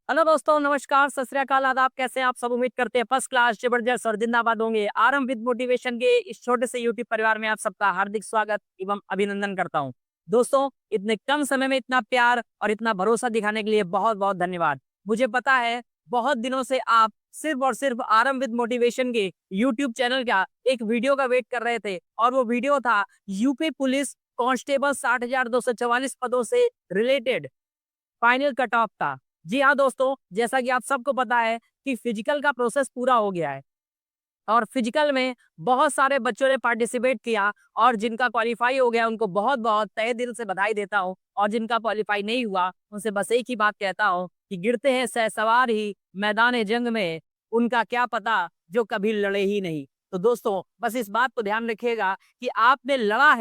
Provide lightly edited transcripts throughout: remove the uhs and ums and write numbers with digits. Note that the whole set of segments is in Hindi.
हेलो दोस्तों, नमस्कार, सत श्री अकाल, आदाब। कैसे हैं आप सब? उम्मीद करते हैं फर्स्ट क्लास, जबरदस्त और जिंदाबाद होंगे। आरंभ विद मोटिवेशन के इस छोटे से यूट्यूब परिवार में आप सबका हार्दिक स्वागत एवं अभिनंदन करता हूं। दोस्तों, इतने कम समय में इतना प्यार और इतना भरोसा दिखाने के लिए बहुत बहुत धन्यवाद। मुझे पता है बहुत दिनों से आप सिर्फ और सिर्फ आरंभ विद मोटिवेशन के यूट्यूब चैनल का एक वीडियो का वेट कर रहे थे, और वो वीडियो था यूपी पुलिस कांस्टेबल 60,244 पदों से रिलेटेड फाइनल कट ऑफ था। जी हाँ दोस्तों, जैसा कि आप सबको पता है कि फिजिकल का प्रोसेस पूरा हो गया है, और फिजिकल में बहुत सारे बच्चों ने पार्टिसिपेट किया, और जिनका क्वालिफाई हो गया उनको बहुत बहुत तहे दिल से बधाई देता हूँ। और जिनका क्वालिफाई नहीं हुआ उनसे बस एक ही बात कहता हूँ कि गिरते हैं सहसवार ही मैदान जंग में, उनका क्या पता जो कभी लड़े ही नहीं। तो दोस्तों, बस इस बात को ध्यान रखिएगा कि आपने लड़ा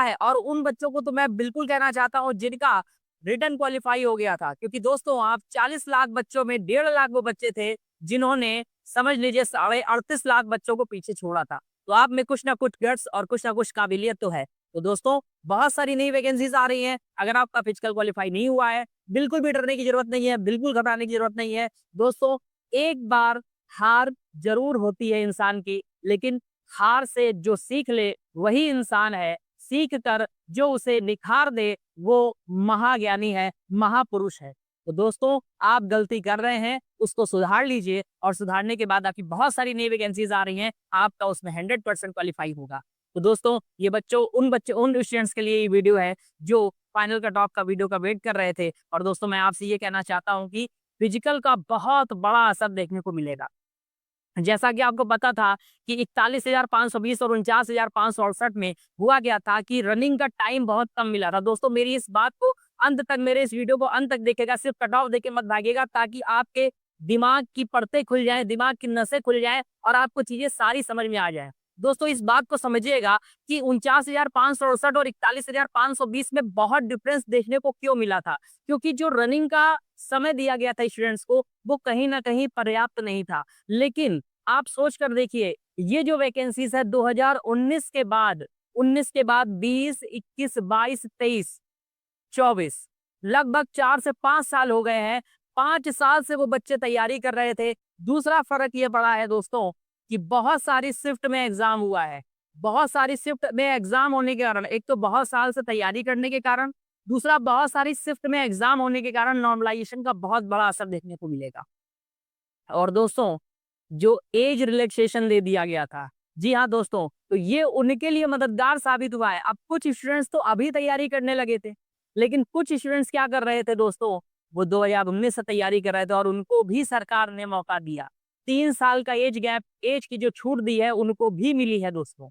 है। और उन बच्चों को तो मैं बिल्कुल कहना चाहता हूँ जिनका रिटर्न क्वालिफाई हो गया था, क्योंकि दोस्तों आप 40 लाख बच्चों में 1.5 लाख वो बच्चे थे जिन्होंने, समझ लीजिए, 38.5 लाख बच्चों को पीछे छोड़ा था। तो आप में कुछ ना कुछ गट्स और कुछ ना कुछ काबिलियत तो है। तो दोस्तों, बहुत सारी नई वैकेंसीज आ रही हैं। अगर आपका फिजिकल क्वालिफाई नहीं हुआ है, बिल्कुल भी डरने की जरूरत नहीं है, बिल्कुल घबराने की जरूरत नहीं है। दोस्तों, एक बार हार जरूर होती है इंसान की, लेकिन हार से जो सीख ले वही इंसान है। सीख कर जो उसे निखार दे वो महाज्ञानी है, महापुरुष है। तो दोस्तों, आप गलती कर रहे हैं, उसको सुधार लीजिए, और सुधारने के बाद आपकी बहुत सारी नई वैकेंसीज आ रही हैं, आपका उसमें 100% क्वालिफाई होगा। तो दोस्तों, ये उन स्टूडेंट्स के लिए ये वीडियो है जो फाइनल कट ऑफ का वीडियो का वेट कर रहे थे। और दोस्तों, मैं आपसे ये कहना चाहता हूँ कि फिजिकल का बहुत बड़ा असर देखने को मिलेगा। जैसा कि आपको पता था कि 41,520 और 49,568 में हुआ क्या था कि रनिंग का टाइम बहुत कम मिला था। दोस्तों, मेरी इस बात को अंत तक, मेरे इस वीडियो को अंत तक देखिएगा, सिर्फ कट ऑफ देख के मत भागिएगा, ताकि आपके दिमाग की परतें खुल जाएं, दिमाग की नसें खुल जाएं, और आपको चीजें सारी समझ में आ जाएं। दोस्तों, इस बात को समझिएगा कि 49,568 और 41,520 में बहुत डिफरेंस देखने को क्यों मिला था, क्योंकि जो रनिंग का समय दिया गया था स्टूडेंट्स को, वो कहीं ना कहीं पर्याप्त नहीं था। लेकिन आप सोच कर देखिए, ये जो वैकेंसीज है 2019 के बाद, 20, 21, 22, 23, 24, लगभग 4 से 5 साल हो गए हैं। 5 साल से वो बच्चे तैयारी कर रहे थे। दूसरा फर्क ये पड़ा है दोस्तों कि बहुत सारी शिफ्ट में एग्जाम हुआ है। बहुत सारी शिफ्ट में एग्जाम होने के कारण, एक तो बहुत साल से तैयारी करने के कारण, दूसरा बहुत सारी शिफ्ट में एग्जाम होने के कारण नॉर्मलाइजेशन का बहुत बड़ा असर देखने को मिलेगा। और दोस्तों, जो एज रिलैक्सेशन दे दिया गया था, जी हाँ दोस्तों, तो ये उनके लिए मददगार साबित हुआ है। अब कुछ स्टूडेंट्स तो अभी तैयारी करने लगे थे, लेकिन कुछ स्टूडेंट्स क्या कर रहे थे दोस्तों, वो 2019 से तैयारी कर रहे थे, और उनको भी सरकार ने मौका दिया। 3 साल का एज गैप, एज की जो छूट दी है, उनको भी मिली है दोस्तों।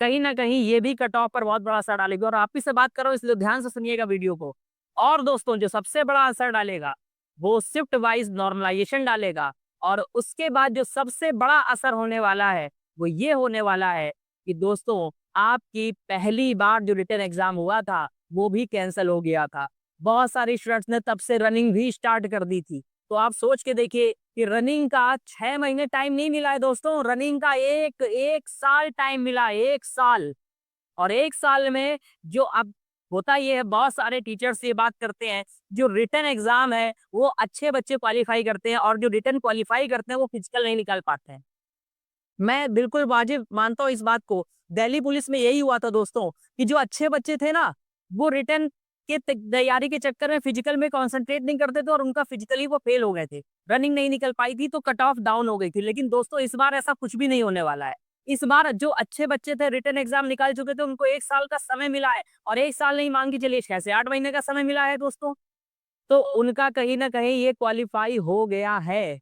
कहीं ना कहीं ये भी कट ऑफ पर बहुत बड़ा असर डालेगा, और आप ही से बात कर रहा हूँ इसलिए ध्यान से सुनिएगा वीडियो को। और दोस्तों, जो सबसे बड़ा असर डालेगा वो शिफ्ट वाइज नॉर्मलाइजेशन डालेगा। और उसके बाद जो सबसे बड़ा असर होने वाला है वो ये होने वाला है कि दोस्तों, आपकी पहली बार जो रिटन एग्जाम हुआ था वो भी कैंसिल हो गया था। बहुत सारे स्टूडेंट्स ने तब से रनिंग भी स्टार्ट कर दी थी। तो आप सोच के देखिए कि रनिंग का 6 महीने टाइम नहीं मिला है दोस्तों, रनिंग का एक एक साल टाइम मिला है, 1 साल। और 1 साल में जो अब होता ये है, बहुत सारे टीचर्स ये बात करते हैं, जो रिटन एग्जाम है वो अच्छे बच्चे क्वालिफाई करते हैं, और जो रिटन क्वालिफाई करते हैं वो फिजिकल नहीं निकाल पाते हैं। मैं बिल्कुल वाजिब मानता हूँ इस बात को। दिल्ली पुलिस में यही हुआ था दोस्तों, कि जो अच्छे बच्चे थे ना, वो रिटर्न के तैयारी के चक्कर में फिजिकल में कंसंट्रेट नहीं करते थे, और उनका फिजिकली वो फेल हो गए थे। रनिंग नहीं निकल पाई थी, तो कट ऑफ डाउन हो गई थी। लेकिन दोस्तों, इस बार ऐसा कुछ भी नहीं होने वाला है। इस बार जो अच्छे बच्चे थे, रिटर्न एग्जाम निकाल चुके थे, उनको 1 साल का समय मिला है। और 1 साल नहीं, मान के चलिए 6 से 8 महीने का समय मिला है दोस्तों। तो उनका कहीं ना कहीं ये क्वालिफाई हो गया है।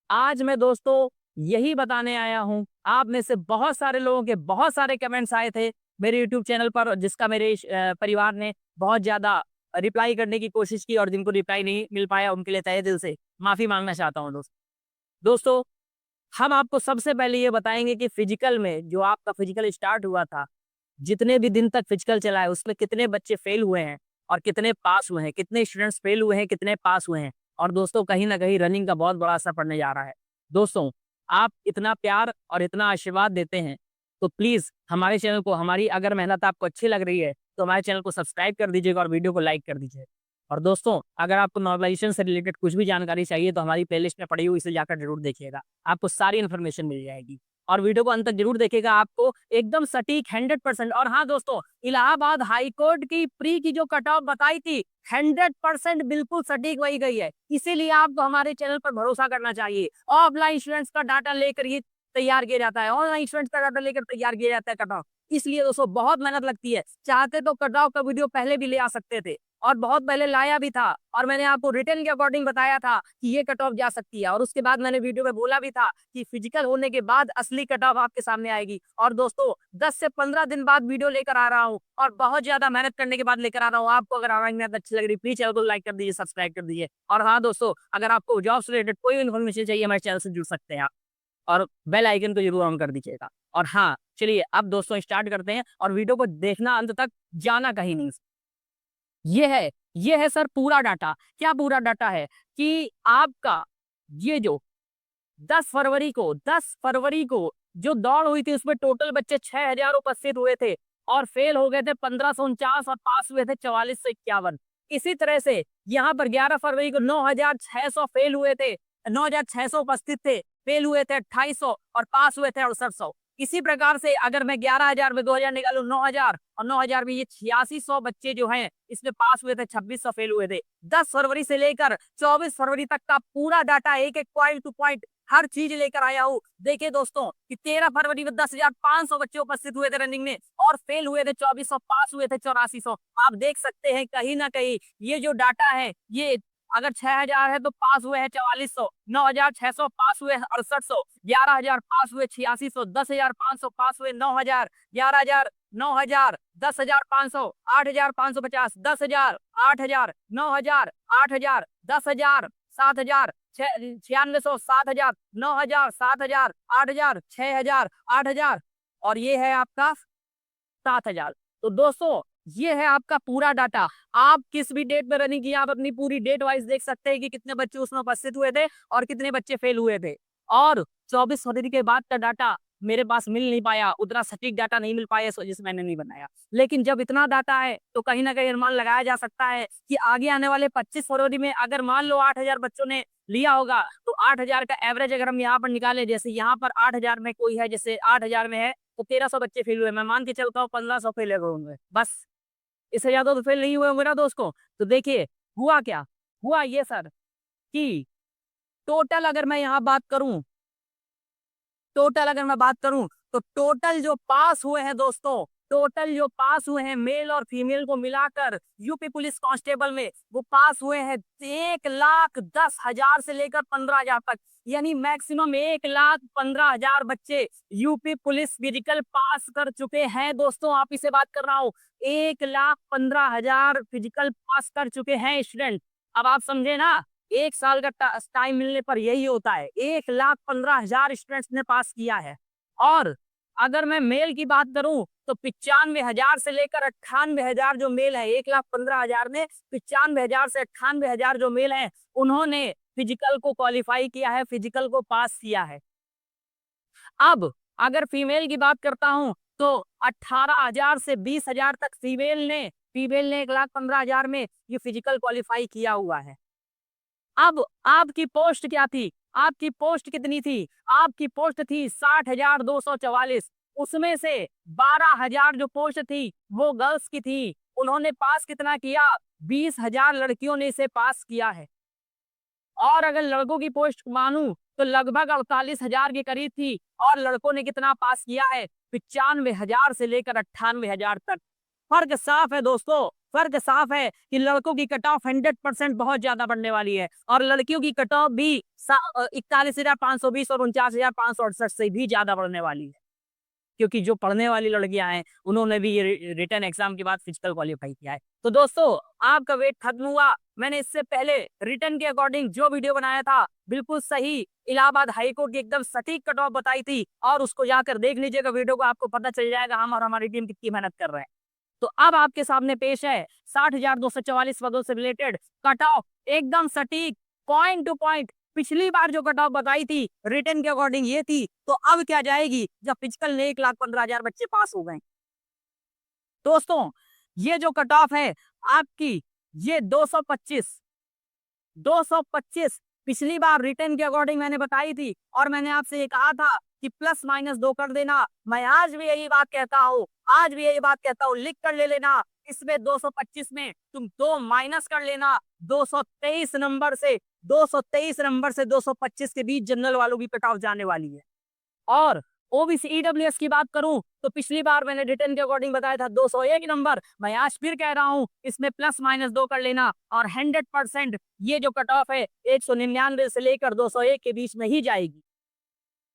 आज मैं दोस्तों यही बताने आया हूँ। आप में से बहुत सारे लोगों के बहुत सारे कमेंट्स आए थे मेरे यूट्यूब चैनल पर, जिसका मेरे परिवार ने बहुत ज़्यादा रिप्लाई करने की कोशिश की, और जिनको रिप्लाई नहीं मिल पाया उनके लिए तहे दिल से माफ़ी मांगना चाहता हूँ दोस्तों, हम आपको सबसे पहले ये बताएंगे कि फिजिकल में जो आपका फिजिकल स्टार्ट हुआ था, जितने भी दिन तक फिजिकल चला है, उसमें कितने बच्चे फेल हुए हैं और कितने पास हुए हैं, कितने स्टूडेंट्स फेल हुए हैं, कितने पास हुए हैं। और दोस्तों, कहीं ना कहीं रनिंग का बहुत बड़ा असर पड़ने जा रहा है। दोस्तों, आप इतना प्यार और इतना आशीर्वाद देते हैं, तो प्लीज हमारे चैनल को, हमारी अगर मेहनत आपको अच्छी लग रही है, तो हमारे चैनल को सब्सक्राइब कर दीजिएगा और वीडियो को लाइक कर दीजिए। और दोस्तों, अगर आपको नॉर्मलाइजेशन से रिलेटेड कुछ भी जानकारी चाहिए तो हमारी प्लेलिस्ट में पड़ी हुई, इसे जाकर जरूर देखिएगा, आपको सारी इन्फॉर्मेशन मिल जाएगी। और वीडियो को अंत तक जरूर देखिएगा, आपको एकदम सटीक 100%। और हाँ दोस्तों, इलाहाबाद हाई कोर्ट की प्री की जो कट ऑफ बताई थी 100% बिल्कुल सटीक वही गई है। इसीलिए आपको हमारे चैनल पर भरोसा करना चाहिए। ऑफलाइन स्टूडेंट्स का डाटा लेकर ही तैयार किया जाता है, ऑनलाइन स्टूडेंट्स का डाटा लेकर तैयार किया जाता है कट ऑफ। इसलिए दोस्तों बहुत मेहनत लगती है। चाहते तो कट ऑफ का वीडियो पहले भी ले आ सकते थे, और बहुत पहले लाया भी था, और मैंने आपको रिटर्न के अकॉर्डिंग बताया था कि ये कट ऑफ जा सकती है। और उसके बाद मैंने वीडियो में बोला भी था कि फिजिकल होने के बाद असली कट ऑफ आपके सामने आएगी। और दोस्तों 10 से 15 दिन बाद वीडियो लेकर आ रहा हूँ, और बहुत ज्यादा मेहनत करने के बाद लेकर आ रहा हूँ। आपको अगर हमारी मेहनत अच्छी लग रही, प्लीज चैनल को लाइक कर दीजिए, सब्सक्राइब कर दीजिए। और हाँ दोस्तों, अगर आपको जॉब से रिलेटेड कोई इन्फॉर्मेशन चाहिए, हमारे चैनल से जुड़ सकते हैं आप, और बेल आइकन को जरूर ऑन कर दीजिएगा। और हाँ, चलिए अब दोस्तों स्टार्ट करते हैं, और वीडियो को देखना अंत तक, जाना कहीं नहीं। ये है सर पूरा डाटा। क्या पूरा डाटा है कि आपका ये जो 10 फरवरी को जो दौड़ हुई थी उसमें टोटल बच्चे 6000 उपस्थित हुए थे, और फेल हो गए थे 1549, और पास हुए थे 4451। इसी तरह से यहाँ पर 11 फरवरी को 9600 फेल हुए थे, 9600 उपस्थित थे, फेल हुए थे 2800, और पास हुए थे 6800। इसी प्रकार से अगर मैं 11,000 में 2000 निकालू, 9000 और 9000 में ये 8600 बच्चे जो हैं इसमें पास हुए थे, 2600 फेल हुए थे। 10 फरवरी से लेकर 24 फरवरी तक का पूरा डाटा, एक एक पॉइंट टू पॉइंट हर चीज लेकर आया हूँ। देखिए दोस्तों कि 13 फरवरी में 10,500 बच्चे उपस्थित हुए थे रनिंग में, और फेल हुए थे 2400, पास हुए थे 8400। आप देख सकते हैं कहीं ना कहीं ये जो डाटा है, ये अगर 6000 है तो पास हुए हैं 4400, 9600 पास हुए 6800, 11000 पास हुए 8600, 10500 पास हुए 9000, 11000, 9000, 10500, 8550, 10000, 8000, 9000, 8000, 10000, 7000, 9600, 7000, 9000, 7000, 8000, 6000, 8000, और ये है आपका 7000। तो दोस्तों ये है आपका पूरा डाटा। आप किस भी डेट में रनिंग किया, आप अपनी पूरी डेट वाइज देख सकते हैं कि कितने बच्चे उसमें उपस्थित हुए थे और कितने बच्चे फेल हुए थे। और 24 फरवरी के बाद का डाटा मेरे पास मिल नहीं पाया, उतना सटीक डाटा नहीं मिल पाया, इस वजह से मैंने नहीं बनाया। लेकिन जब इतना डाटा है तो कहीं ना कहीं अनुमान लगाया जा सकता है कि आगे आने वाले 25 फरवरी में अगर मान लो 8000 बच्चों ने लिया होगा, तो 8000 का एवरेज अगर हम यहाँ पर निकाले, जैसे यहाँ पर 8000 में कोई है, जैसे 8000 में है तो 1300 बच्चे फेल हुए, मैं मान के चलता हूँ 1500 फेल होंगे बस, इससे ज्यादा तो फेल नहीं हुए मेरा दोस्त को। तो देखिए हुआ क्या, हुआ ये सर कि टोटल अगर मैं यहाँ बात करूं, टोटल अगर मैं बात करूं तो टोटल जो पास हुए हैं दोस्तों, टोटल जो पास हुए हैं मेल और फीमेल को मिलाकर यूपी पुलिस कांस्टेबल में, वो पास हुए हैं 1,10,000 से लेकर 15,000 तक। यानी मैक्सिमम 1,15,000 बच्चे यूपी पुलिस फिजिकल पास कर चुके हैं दोस्तों। आप इसे बात कर रहा हूँ, 1,15,000 फिजिकल पास कर चुके हैं स्टूडेंट। अब आप समझे ना, एक साल का टाइम मिलने पर यही होता है। 1,15,000 स्टूडेंट्स ने पास किया है। और अगर मैं मेल की बात करूं तो 95,000 से लेकर 98,000 जो मेल है, 1,15,000 में 95,000 से 98,000 जो मेल है, उन्होंने फिजिकल को क्वालिफाई किया है, फिजिकल को पास किया है। अब अगर फीमेल की बात करता हूं तो 18,000 से 20,000 तक फीमेल ने 1,15,000 में ये फिजिकल क्वालिफाई किया हुआ है। अब आपकी पोस्ट क्या थी, आपकी पोस्ट कितनी थी, आपकी पोस्ट थी 60,244। उसमें से 12,000 जो पोस्ट थी वो गर्ल्स की थी। उन्होंने पास कितना किया, 20,000 लड़कियों ने इसे पास किया है। और अगर लड़कों की पोस्ट मानूं तो लगभग 48,000 के करीब थी, और लड़कों ने कितना पास किया है, 95,000 से लेकर 98,000 तक। फर्क साफ है दोस्तों, फर्क साफ है कि लड़कों की कट ऑफ 100% बहुत ज्यादा बढ़ने वाली है, और लड़कियों की कट ऑफ भी 41,520 और 49,568 से भी ज्यादा बढ़ने वाली है। क्योंकि जो पढ़ने वाली लड़कियां हैं उन्होंने भी ये रिटर्न एग्जाम के बाद फिजिकल क्वालिफाई किया है। तो दोस्तों आपका वेट खत्म हुआ। मैंने इससे पहले रिटर्न के अकॉर्डिंग जो वीडियो बनाया था बिल्कुल सही, इलाहाबाद हाईकोर्ट की एकदम सटीक कट ऑफ बताई थी, और उसको जाकर देख लीजिएगा वीडियो को, आपको पता चल जाएगा हम और हमारी टीम कितनी मेहनत कर रहे हैं। तो अब आपके सामने पेश है 60,244 पदों से रिलेटेड कट ऑफ, एकदम सटीक, पॉइंट टू पॉइंट। पिछली बार जो कट ऑफ बताई थी रिटर्न के अकॉर्डिंग ये थी, तो अब क्या जाएगी जब फिजिकल ने 1,15,000 बच्चे पास हो गए। दोस्तों ये जो कट ऑफ है आपकी ये 225 पिछली बार रिटर्न के अकॉर्डिंग मैंने बताई थी और मैंने आपसे ये कहा था कि प्लस माइनस 2 कर देना। मैं आज भी यही बात कहता हूँ, लिख कर ले लेना। इसमें 225 में तुम 2 माइनस कर लेना। 223 नंबर से 225 के बीच जनरल वालों की कट ऑफ जाने वाली है। और ओबीसी ईडब्ल्यूएस की बात करूं तो पिछली बार मैंने रिटर्न के अकॉर्डिंग बताया था 201 नंबर। मैं आज फिर कह रहा हूं, इसमें प्लस माइनस 2 कर लेना और 100% ये जो कट ऑफ है 199 से लेकर 201 के बीच में ही जाएगी।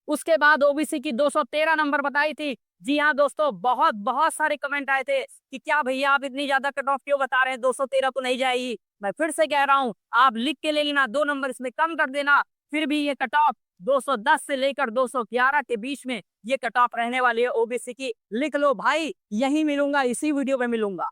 उसके बाद ओबीसी की 213 नंबर बताई थी। जी हाँ दोस्तों, बहुत बहुत सारे कमेंट आए थे कि क्या भैया आप इतनी ज्यादा कट ऑफ क्यों बता रहे हैं, 213 तो नहीं जाएगी। मैं फिर से कह रहा हूँ, आप लिख के ले लेना, 2 नंबर इसमें कम कर देना, फिर भी ये कट ऑफ 210 से लेकर 211 के बीच में ये कट ऑफ रहने वाली है ओबीसी की। लिख लो भाई, यही मिलूंगा, इसी वीडियो में मिलूंगा।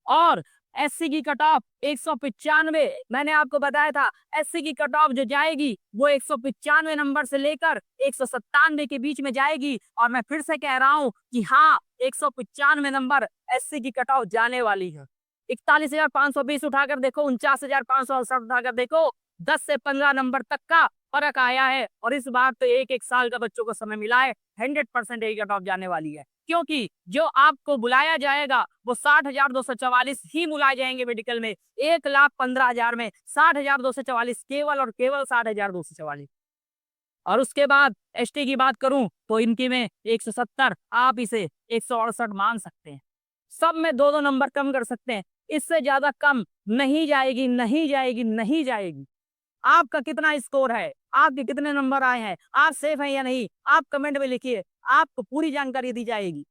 और एससी की कट ऑफ 195, मैंने आपको बताया था एससी की कट ऑफ जो जाएगी वो 195 नंबर से लेकर 197 के बीच में जाएगी। और मैं फिर से कह रहा हूं कि हाँ, 195 नंबर एससी की कट ऑफ जाने वाली है। 41,520 उठाकर देखो, 49,568 उठाकर देखो, 10 से 15 नंबर तक का फर्क आया है। और इस बार तो एक एक साल का बच्चों को समय मिला है, 100% यही कट ऑफ जाने वाली है। क्योंकि जो आपको बुलाया जाएगा वो 60,244 ही बुलाए जाएंगे मेडिकल में। 1,15,000 में 60,244 केवल और केवल 60,244। और उसके बाद एसटी की बात करूं तो इनकी में 170, आप इसे 168 मान सकते हैं। सब में 2-2 नंबर कम कर सकते हैं, इससे ज्यादा कम नहीं जाएगी, नहीं जाएगी, नहीं जाएगी। आपका कितना स्कोर है, आपके कितने नंबर आए हैं, आप सेफ हैं या नहीं, आप कमेंट में लिखिए, आपको पूरी जानकारी दी जाएगी।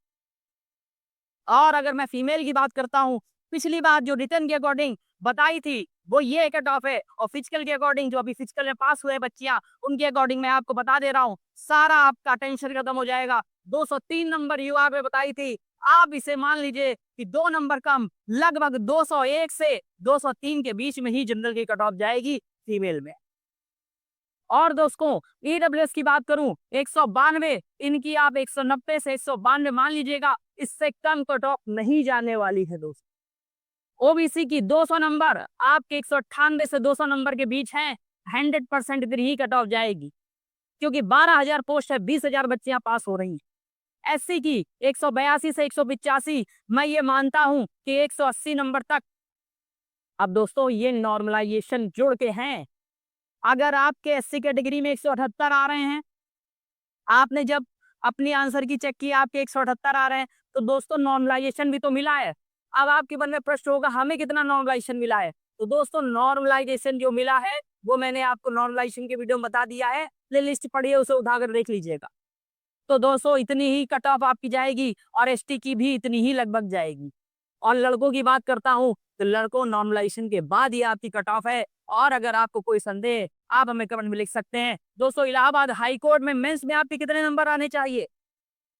और अगर मैं फीमेल की बात करता हूँ, पिछली बार जो रिटर्न के अकॉर्डिंग बताई थी वो ये कट ऑफ है। और फिजिकल के अकॉर्डिंग जो अभी फिजिकल में पास हुए बच्चियां, उनके अकॉर्डिंग मैं आपको बता दे रहा हूँ, सारा आपका टेंशन खत्म हो जाएगा। 203 नंबर युवा पे बताई थी, आप इसे मान लीजिए कि 2 नंबर कम, लगभग 201 से 203 के बीच में ही जनरल की कट ऑफ जाएगी फीमेल में। और दोस्तों ईडब्ल्यूएस की बात करूं, 192, इनकी आप 190 से 192 मान लीजिएगा, इससे कम कट ऑफ नहीं जाने वाली है दोस्तों। ओबीसी की 200 नंबर आपके 198 से 200 नंबर के बीच हैं, 100% इधर ही कट ऑफ जाएगी, क्योंकि 12,000 पोस्ट है, 20,000 बच्चियां पास हो रही हैं। एससी की 182 से 185, मैं ये मानता हूं कि 180 नंबर तक। अब दोस्तों ये नॉर्मलाइजेशन जुड़ के हैं। अगर आपके एससी कैटेगरी में 178 आ रहे हैं, आपने जब अपनी आंसर की चेक की आपके 178 आ रहे हैं, तो दोस्तों नॉर्मलाइजेशन भी तो मिला है। अब आपके मन में प्रश्न होगा हमें कितना नॉर्मलाइजेशन मिला है, तो दोस्तों नॉर्मलाइजेशन जो मिला है वो मैंने आपको नॉर्मलाइजेशन के वीडियो में बता दिया है, प्ले लिस्ट पढ़िए, उसे उठाकर देख लीजिएगा। तो दोस्तों इतनी ही कट ऑफ आपकी जाएगी और एसटी की भी इतनी ही लगभग जाएगी। और लड़कों की बात करता हूँ तो लड़कों नॉर्मलाइजेशन के बाद ही आपकी कट ऑफ है। और अगर आपको कोई संदेह, आप हमें कमेंट में लिख सकते हैं। दोस्तों इलाहाबाद हाई कोर्ट में मेंस में आपके कितने नंबर आने चाहिए,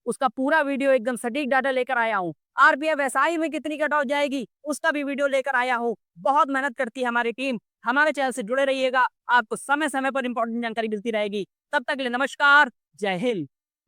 उसका पूरा वीडियो एकदम सटीक डाटा लेकर आया हूँ। आरपीएफ एसआई में कितनी कट ऑफ जाएगी उसका भी वीडियो लेकर आया हूँ। बहुत मेहनत करती है हमारी टीम। हमारे चैनल से जुड़े रहिएगा, आपको समय समय पर इंपॉर्टेंट जानकारी मिलती रहेगी। तब तक के लिए नमस्कार, जय हिंद।